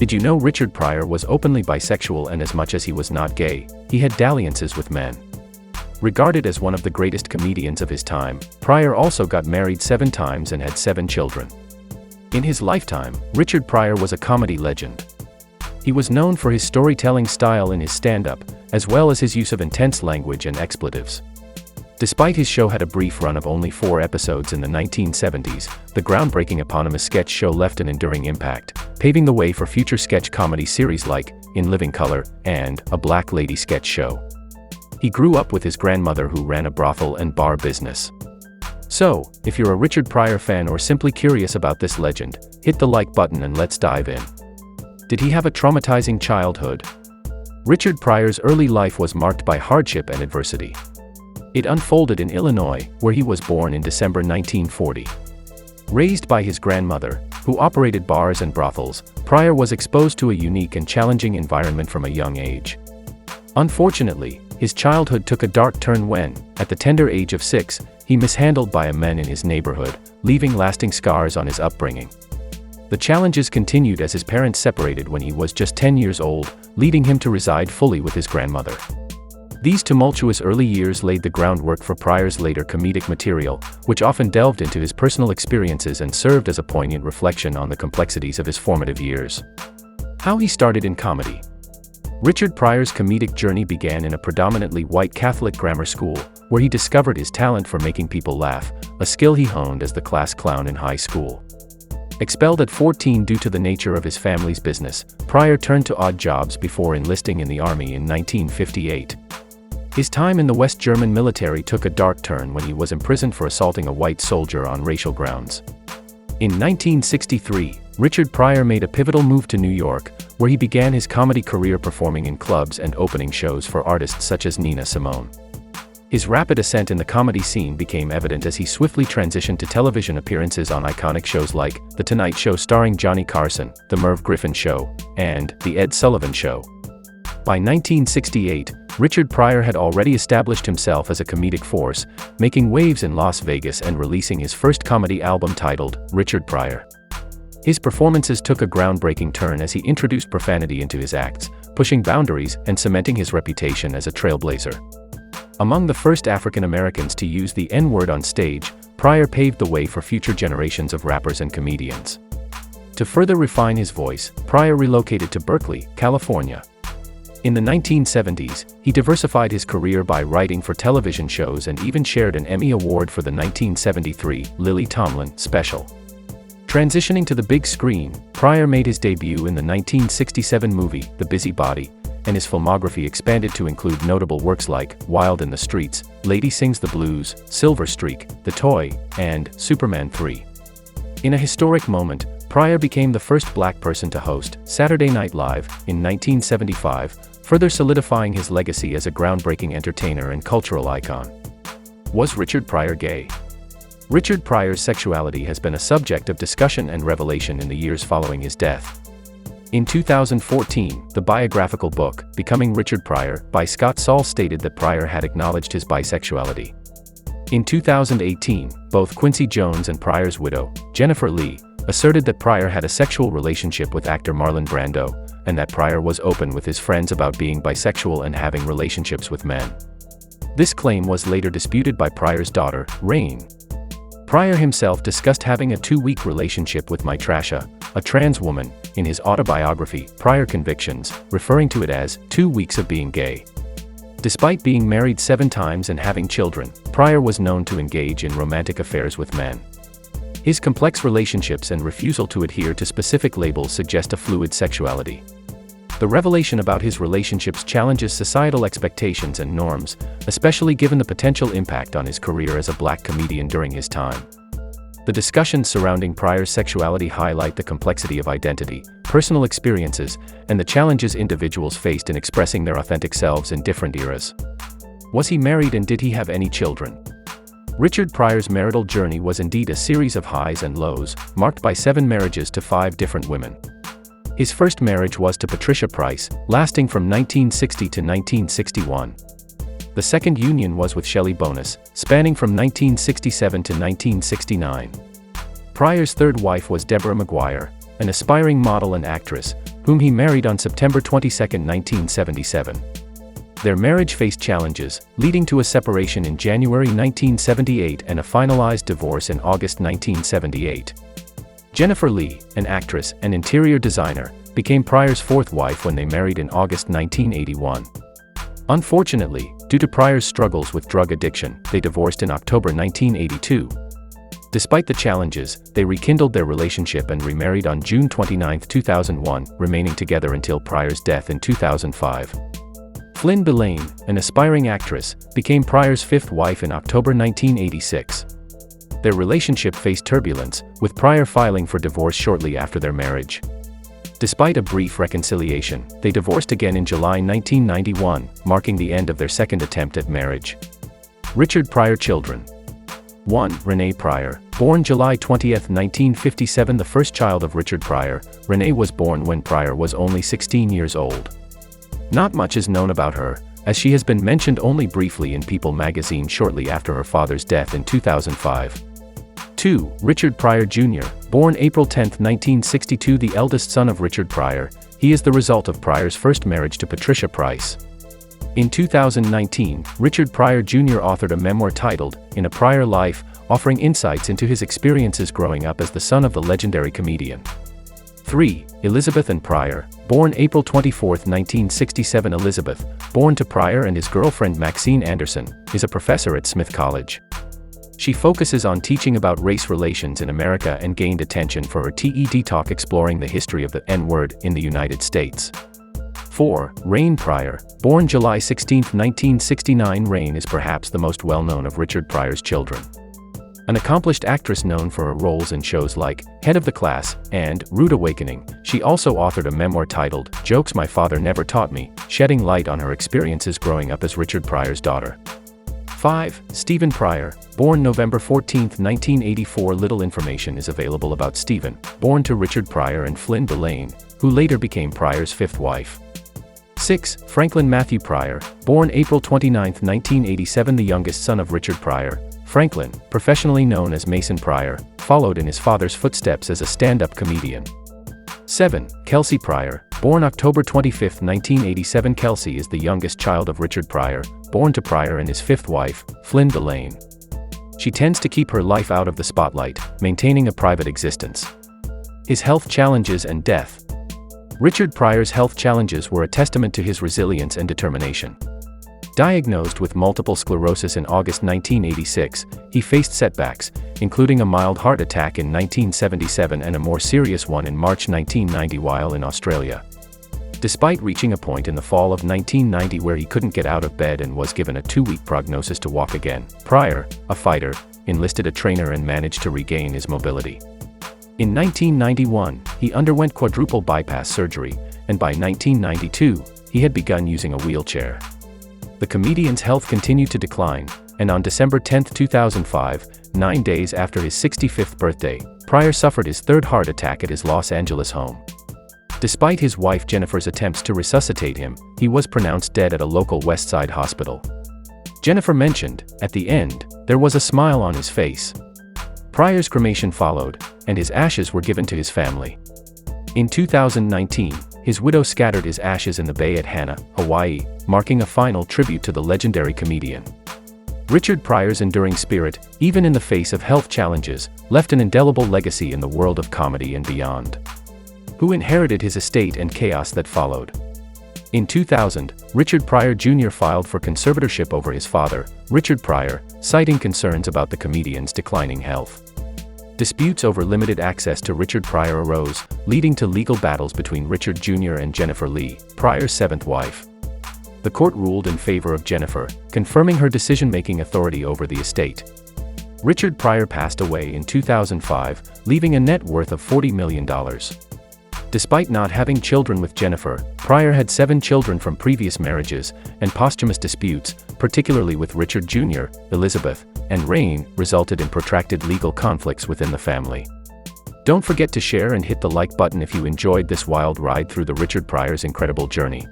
Did you know Richard Pryor was openly bisexual, and as much as he was not gay, he had dalliances with men? Regarded as one of the greatest comedians of his time, Pryor also got married 7 times and had 7 children. In his lifetime, Richard Pryor was a comedy legend. He was known for his storytelling style in his stand-up, as well as his use of intense language and expletives. Despite his show had a brief run of only 4 episodes in the 1970s, the groundbreaking eponymous sketch show left an enduring impact, paving the way for future sketch comedy series like In Living Color and A Black Lady Sketch Show. He grew up with his grandmother, who ran a brothel and bar business. So, if you're a Richard Pryor fan or simply curious about this legend, hit the like button and let's dive in. Did he have a traumatizing childhood? Richard Pryor's early life was marked by hardship and adversity. It unfolded in Illinois, where he was born in December 1940. Raised by his grandmother, who operated bars and brothels, Pryor was exposed to a unique and challenging environment from a young age. Unfortunately, his childhood took a dark turn when, at the tender age of 6, he mishandled by a man in his neighborhood, leaving lasting scars on his upbringing. The challenges continued as his parents separated when he was just 10 years old, leading him to reside fully with his grandmother. These tumultuous early years laid the groundwork for Pryor's later comedic material, which often delved into his personal experiences and served as a poignant reflection on the complexities of his formative years. How he started in comedy. Richard Pryor's comedic journey began in a predominantly white Catholic grammar school, where he discovered his talent for making people laugh, a skill he honed as the class clown in high school. Expelled at 14 due to the nature of his family's business, Pryor turned to odd jobs before enlisting in the army in 1958. His time in the West German military took a dark turn when he was imprisoned for assaulting a white soldier on racial grounds. In 1963, Richard Pryor made a pivotal move to New York, where he began his comedy career performing in clubs and opening shows for artists such as Nina Simone. His rapid ascent in the comedy scene became evident as he swiftly transitioned to television appearances on iconic shows like The Tonight Show starring Johnny Carson, The Merv Griffin Show, and The Ed Sullivan Show. By 1968, Richard Pryor had already established himself as a comedic force, making waves in Las Vegas and releasing his first comedy album titled Richard Pryor. His performances took a groundbreaking turn as he introduced profanity into his acts, pushing boundaries and cementing his reputation as a trailblazer. Among the first African Americans to use the N-word on stage, Pryor paved the way for future generations of rappers and comedians. To further refine his voice, Pryor relocated to Berkeley, California. In the 1970s, he diversified his career by writing for television shows and even shared an Emmy Award for the 1973 Lily Tomlin special. Transitioning to the big screen, Pryor made his debut in the 1967 movie The Busybody, and his filmography expanded to include notable works like Wild in the Streets, Lady Sings the Blues, Silver Streak, The Toy, and Superman 3. In a historic moment, Pryor became the first black person to host Saturday Night Live in 1975, further solidifying his legacy as a groundbreaking entertainer and cultural icon. Was Richard Pryor gay? Richard Pryor's sexuality has been a subject of discussion and revelation in the years following his death. In 2014, the biographical book, Becoming Richard Pryor, by Scott Saul stated that Pryor had acknowledged his bisexuality. In 2018, both Quincy Jones and Pryor's widow, Jennifer Lee, asserted that Pryor had a sexual relationship with actor Marlon Brando, and that Pryor was open with his friends about being bisexual and having relationships with men. This claim was later disputed by Pryor's daughter, Rain. Pryor himself discussed having a 2-week relationship with Mitrasha, a trans woman, in his autobiography, Pryor Convictions, referring to it as 2 weeks of being gay. Despite being married 7 times and having children, Pryor was known to engage in romantic affairs with men. His complex relationships and refusal to adhere to specific labels suggest a fluid sexuality. The revelation about his relationships challenges societal expectations and norms, especially given the potential impact on his career as a black comedian during his time. The discussions surrounding Pryor's sexuality highlight the complexity of identity, personal experiences, and the challenges individuals faced in expressing their authentic selves in different eras. Was he married, and did he have any children? Richard Pryor's marital journey was indeed a series of highs and lows, marked by 7 marriages to 5 different women. His first marriage was to Patricia Price, lasting from 1960 to 1961. The second union was with Shelley Bonus, spanning from 1967 to 1969. Pryor's third wife was Deborah McGuire, an aspiring model and actress, whom he married on September 22, 1977. Their marriage faced challenges, leading to a separation in January 1978 and a finalized divorce in August 1978. Jennifer Lee, an actress and interior designer, became Pryor's fourth wife when they married in August 1981. Unfortunately, due to Pryor's struggles with drug addiction, they divorced in October 1982. Despite the challenges, they rekindled their relationship and remarried on June 29, 2001, remaining together until Pryor's death in 2005. Flynn Belaine, an aspiring actress, became Pryor's fifth wife in October 1986. Their relationship faced turbulence, with Pryor filing for divorce shortly after their marriage. Despite a brief reconciliation, they divorced again in July 1991, marking the end of their second attempt at marriage. Richard Pryor children. 1. Renee Pryor, born July 20, 1957, the first child of Richard Pryor. Renee was born when Pryor was only 16 years old. Not much is known about her, as she has been mentioned only briefly in People magazine shortly after her father's death in 2005. 2. Richard Pryor Jr., born April 10, 1962, the eldest son of Richard Pryor. He is the result of Pryor's first marriage to Patricia Price. In 2019, Richard Pryor Jr. authored a memoir titled, In a Pryor Life, offering insights into his experiences growing up as the son of the legendary comedian. 3. Elizabeth Ann Pryor, born April 24, 1967. Elizabeth, born to Pryor and his girlfriend Maxine Anderson, is a professor at Smith College. She focuses on teaching about race relations in America and gained attention for her TED Talk exploring the history of the N-word in the United States. 4. Rain Pryor, born July 16, 1969. Rain is perhaps the most well-known of Richard Pryor's children. An accomplished actress known for her roles in shows like Head of the Class and Rude Awakening, she also authored a memoir titled Jokes My Father Never Taught Me, shedding light on her experiences growing up as Richard Pryor's daughter. 5. Stephen Pryor, born November 14, 1984. Little information is available about Stephen, born to Richard Pryor and Flynn Belaine, who later became Pryor's fifth wife. 6. Franklin Matthew Pryor, born April 29, 1987, the youngest son of Richard Pryor. Franklin, professionally known as Mason Pryor, followed in his father's footsteps as a stand-up comedian. 7. Kelsey Pryor, born October 25, 1987. Kelsey is the youngest child of Richard Pryor, born to Pryor and his fifth wife, Flynn Belaine. She tends to keep her life out of the spotlight, maintaining a private existence. His health challenges and death. Richard Pryor's health challenges were a testament to his resilience and determination. Diagnosed with multiple sclerosis in August 1986, he faced setbacks, including a mild heart attack in 1977 and a more serious one in March 1990 while in Australia. Despite reaching a point in the fall of 1990 where he couldn't get out of bed and was given a 2-week prognosis to walk again, Pryor, a fighter, enlisted a trainer and managed to regain his mobility. In 1991, he underwent quadruple bypass surgery, and by 1992, he had begun using a wheelchair. The comedian's health continued to decline, and on December 10, 2005, 9 days after his 65th birthday, Pryor suffered his third heart attack at his Los Angeles home. Despite his wife Jennifer's attempts to resuscitate him, he was pronounced dead at a local West Side hospital. Jennifer mentioned, at the end, there was a smile on his face. Pryor's cremation followed, and his ashes were given to his family. In 2019, his widow scattered his ashes in the bay at Hana, Hawaii, marking a final tribute to the legendary comedian. Richard Pryor's enduring spirit, even in the face of health challenges, left an indelible legacy in the world of comedy and beyond. Who inherited his estate and chaos that followed? In 2000, Richard Pryor Jr. filed for conservatorship over his father, Richard Pryor, citing concerns about the comedian's declining health. Disputes over limited access to Richard Pryor arose, leading to legal battles between Richard Jr. and Jennifer Lee, Pryor's seventh wife. The court ruled in favor of Jennifer, confirming her decision-making authority over the estate. Richard Pryor passed away in 2005, leaving a net worth of $40 million. Despite not having children with Jennifer, Pryor had 7 children from previous marriages, and posthumous disputes, particularly with Richard Jr., Elizabeth, and Rain, resulted in protracted legal conflicts within the family. Don't forget to share and hit the like button if you enjoyed this wild ride through the Richard Pryor's incredible journey.